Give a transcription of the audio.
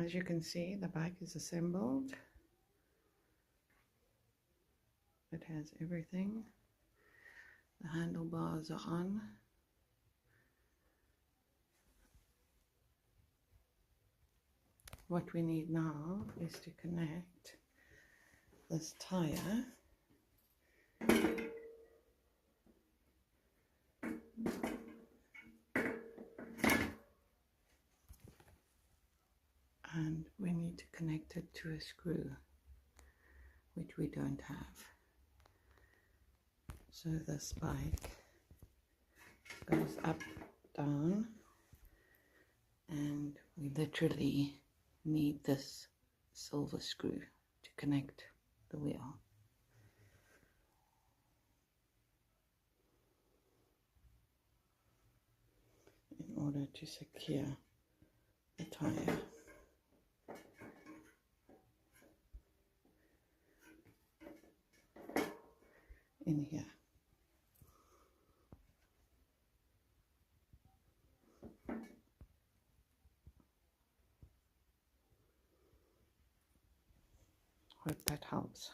As you can see, the bike is assembled. It has everything. The handlebars are on. What we need now is to connect this tire and we need to connect it to a screw, which we don't have. So this bike goes up, down, and we literally need this silver screw to connect the wheel. In order to secure the tire. In here. Hope that helps.